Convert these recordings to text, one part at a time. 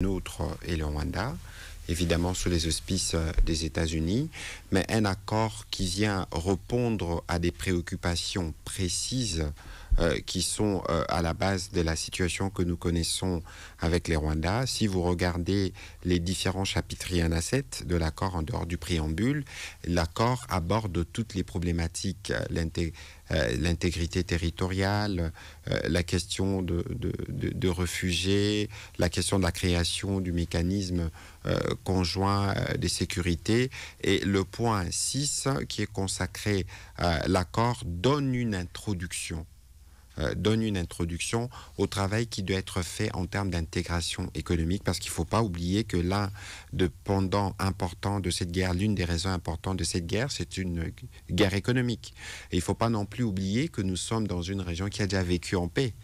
nôtre et le Rwanda, évidemment sous les auspices des États-Unis, mais un accord qui vient répondre à des préoccupations précises qui sont à la base de la situation que nous connaissons avec les Rwandais. Si vous regardez les différents chapitres, il y en a 7 de l'accord en dehors du préambule, l'accord aborde toutes les problématiques, l'intégrité territoriale, la question de réfugiés, la question de la création du mécanisme conjoint de sécurité. Et le point 6 qui est consacré à l'accord donne une introduction au travail qui doit être fait en termes d'intégration économique, parce qu'il ne faut pas oublier que l'un des pendants importants de cette guerre, l'une des raisons importantes de cette guerre, c'est une guerre économique. Et il ne faut pas non plus oublier que nous sommes dans une région qui a déjà vécu en paix.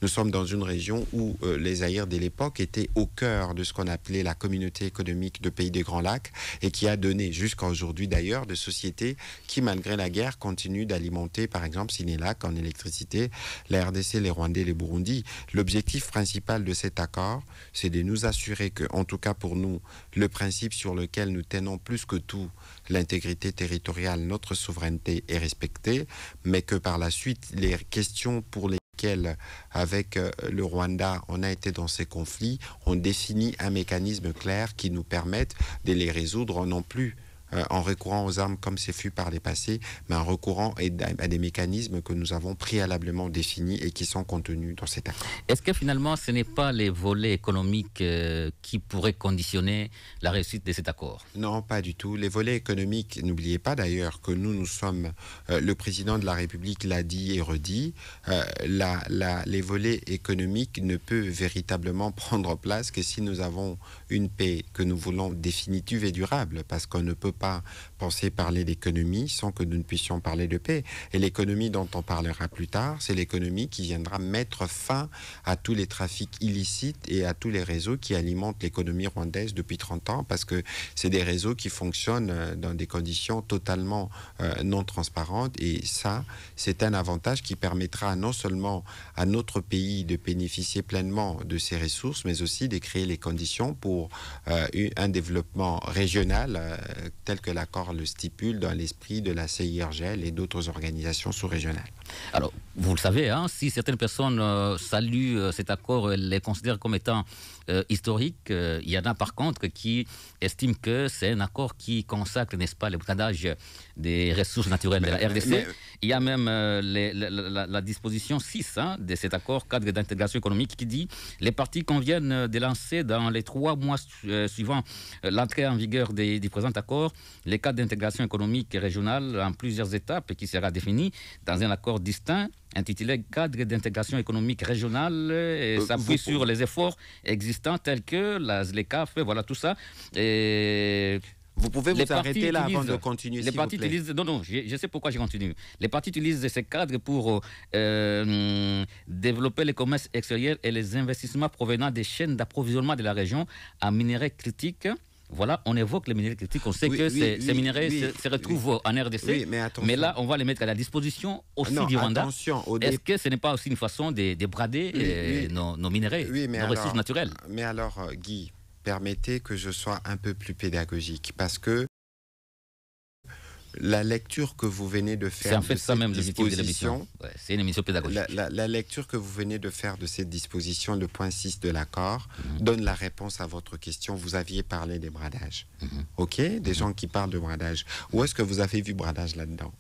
Nous sommes dans une région où les Zaïre de l'époque étaient au cœur de ce qu'on appelait la communauté économique de pays des Grands Lacs et qui a donné jusqu'à aujourd'hui d'ailleurs des sociétés qui, malgré la guerre, continuent d'alimenter, par exemple, Sénélac en électricité, la RDC, les Rwandais, les Burundis. L'objectif principal de cet accord, c'est de nous assurer que, en tout cas pour nous, le principe sur lequel nous tenons plus que tout, l'intégrité territoriale, notre souveraineté est respectée, mais que par la suite, les questions pour lesquelles avec le Rwanda, on a été dans ces conflits, on définit un mécanisme clair qui nous permette de les résoudre non plus en recourant aux armes comme c'est fut par les passés, mais en recourant à des mécanismes que nous avons préalablement définis et qui sont contenus dans cet accord. Est-ce que finalement, ce n'est pas les volets économiques qui pourraient conditionner la réussite de cet accord? Non, pas du tout. Les volets économiques, n'oubliez pas d'ailleurs que nous sommes, le président de la République l'a dit et redit, les volets économiques ne peuvent véritablement prendre place que si nous avons une paix que nous voulons définitive et durable, parce qu'on ne peut pas penser parler d'économie sans que nous ne puissions parler de paix. Et l'économie dont on parlera plus tard, c'est l'économie qui viendra mettre fin à tous les trafics illicites et à tous les réseaux qui alimentent l'économie rwandaise depuis 30 ans, parce que c'est des réseaux qui fonctionnent dans des conditions totalement non transparentes. Et ça, c'est un avantage qui permettra non seulement à notre pays de bénéficier pleinement de ses ressources, mais aussi de créer les conditions pour un développement régional tel que l'accord le stipule dans l'esprit de la CIRGL et d'autres organisations sous-régionales. Alors, vous le savez, hein, si certaines personnes saluent cet accord, les considèrent comme étant historique, il y en a par contre qui estiment que c'est un accord qui consacre, n'est-ce pas, le bradage des ressources naturelles de la RDC. Il y a même la disposition 6 de cet accord cadre d'intégration économique qui dit les parties conviennent de lancer dans les 3 mois suivant l'entrée en vigueur du présent accord les cadres d'intégration économique régionale en plusieurs étapes qui sera défini dans un accord distinct intitulé cadre d'intégration économique régionale et s'appuie sur les efforts existants tels que la ZLECAF, voilà tout ça. Et vous pouvez vous arrêter là avant de continuer, s'il vous plaît. Non, je sais pourquoi je continue. Les parties utilisent ces cadres pour développer le commerce extérieur et les investissements provenant des chaînes d'approvisionnement de la région en minerais critiques. Voilà, on évoque les minerais critiques, on sait que ces minerais se retrouvent en RDC, mais là, on va les mettre à la disposition aussi du Rwanda. Est-ce que ce n'est pas aussi une façon de brader nos minerais, nos ressources naturelles? Mais alors, Guy, permettez que je sois un peu plus pédagogique, parce que la lecture que vous venez de faire, c'est en fait ça même l'objectif de l'émission. C'est une émission pédagogique. La lecture que vous venez de faire de cette disposition, le point 6 de l'accord, donne la réponse à votre question. Vous aviez parlé des bradages. OK? Des gens qui parlent de bradage. Où est-ce que vous avez vu bradage là-dedans?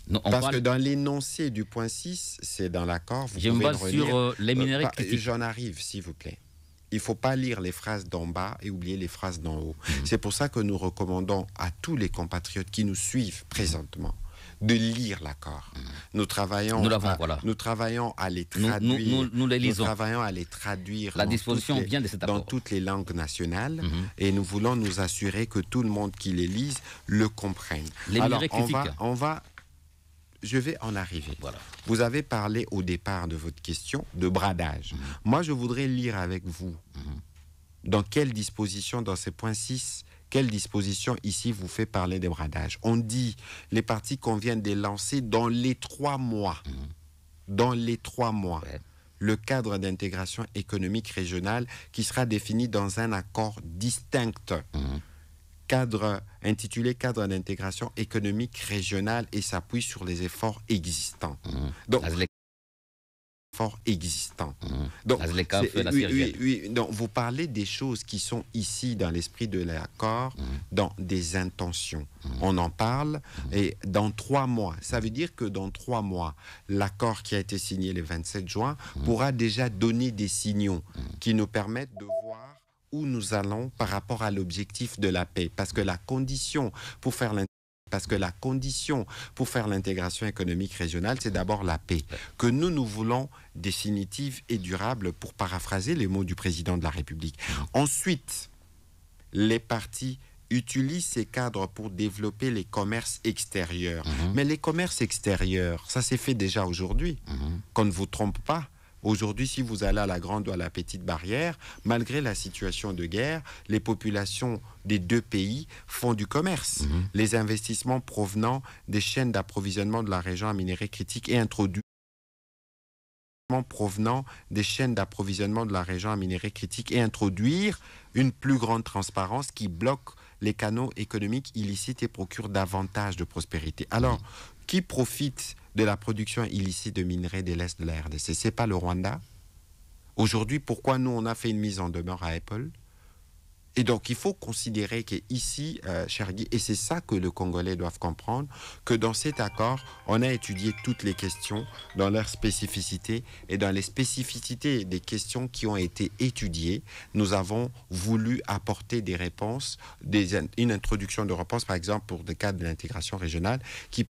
Non, parce que dans l'énoncé du point 6, c'est dans l'accord. Je me base sur les minerais critiques. J'en arrive, s'il vous plaît. Il ne faut pas lire les phrases d'en bas et oublier les phrases d'en haut. C'est pour ça que nous recommandons à tous les compatriotes qui nous suivent présentement de lire l'accord. Nous travaillons à les traduire. Nous les lisons. Nous travaillons à les traduire la disposition vient de cet accord dans toutes les langues nationales et nous voulons nous assurer que tout le monde qui les lise le comprenne. Alors, je vais en arriver. Voilà. Vous avez parlé au départ de votre question de bradage. Moi, je voudrais lire avec vous dans quelle disposition, dans ces points 6, quelle disposition ici vous fait parler des bradages. On dit les parties qu'on vient de lancer dans les 3 mois. Dans les 3 mois. le cadre d'intégration économique régionale qui sera défini dans un accord distinct. Intitulé Cadre d'intégration économique régionale et s'appuie sur les efforts existants. Donc, Donc, donc, vous parlez des choses qui sont ici dans l'esprit de l'accord, dans des intentions. On en parle et dans 3 mois. Ça veut dire que dans 3 mois, l'accord qui a été signé le 27 juin pourra déjà donner des signaux qui nous permettent de voir où nous allons par rapport à l'objectif de la paix. Parce que la condition pour faire l'intégration économique régionale, c'est d'abord la paix, que nous voulons définitive et durable, pour paraphraser les mots du président de la République. Ensuite, les partis utilisent ces cadres pour développer les commerces extérieurs. Mais les commerces extérieurs, ça s'est fait déjà aujourd'hui. Qu'on ne vous trompe pas. Aujourd'hui, si vous allez à la Grande ou à la Petite Barrière, malgré la situation de guerre, les populations des 2 pays font du commerce. Les investissements provenant des chaînes d'approvisionnement de la région en minerais critiques et introduire une plus grande transparence qui bloque les canaux économiques illicites et procure davantage de prospérité. Alors, qui profite de la production illicite de minerais de l'Est de la RDC? Ce n'est pas le Rwanda. Aujourd'hui, pourquoi nous, on a fait une mise en demeure à Apple? Et donc, il faut considérer qu'ici, cher Guy, et c'est ça que les Congolais doivent comprendre, que dans cet accord, on a étudié toutes les questions dans leur spécificité, et dans les spécificités des questions qui ont été étudiées, nous avons voulu apporter des réponses, une introduction de réponses, par exemple, pour le cadre de l'intégration régionale, qui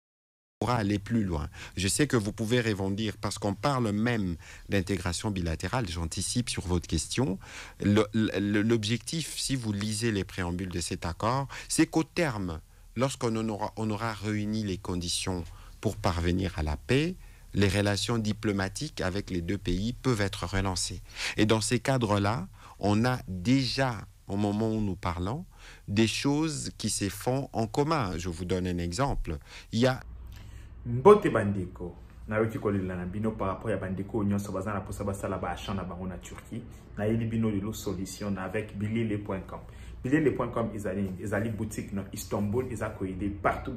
pourra aller plus loin. Je sais que vous pouvez rebondir parce qu'on parle même d'intégration bilatérale. J'anticipe sur votre question. L'objectif, si vous lisez les préambules de cet accord, c'est qu'au terme, lorsqu'on aura réuni les conditions pour parvenir à la paix, les relations diplomatiques avec les 2 pays peuvent être relancées. Et dans ces cadres-là, on a déjà, au moment où nous parlons, des choses qui se font en commun. Je vous donne un exemple. Il y a Mbote bandeko na yoki kolela na bino par rapport ya bandeko nyonso bazana posa basala ba achat na bango na Turquie na yeli bino lelo solution avec bilele.com. Bilele.com ezali boutique na Istanbul, ezako aider partout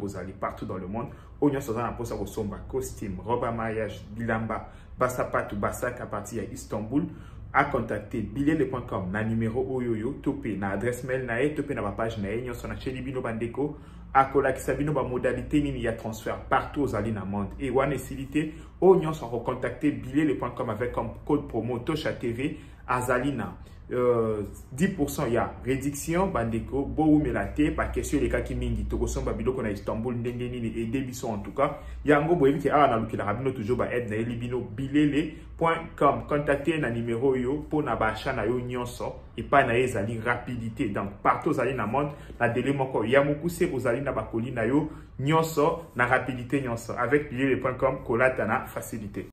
dans le monde. O nyonso bazana posa ko somba costume, robe à mariage, bilamba, basapatu, basak à partir ya Istanbul. À contacter bilele.com na numéro oyoyo topé na adresse mail na topé na ba page na nyonso na cheli bino bandeko akola kisabino ba modalité nini ya transfert partout aux alina monde et wane silité o nyonso recontacter bilele.com avec comme code promo Tosha TV azalina 10% ya réduction bandeko bo melate pa question les cas qui mingi to kosomba biloko na Istanbul ndenge nini et debiso en tout cas yango boyebi ke na lukila rabino toujours ba aide na elibino bilele.com contacter na numéro yo pour na ba achat na yo nyonso et pas na ezali rapidité donc partout aux na monde na délai moko ya mokuse ozali na bakoli na yo nyonso na rapidité nyonso avec bilele.com kolata na facilité.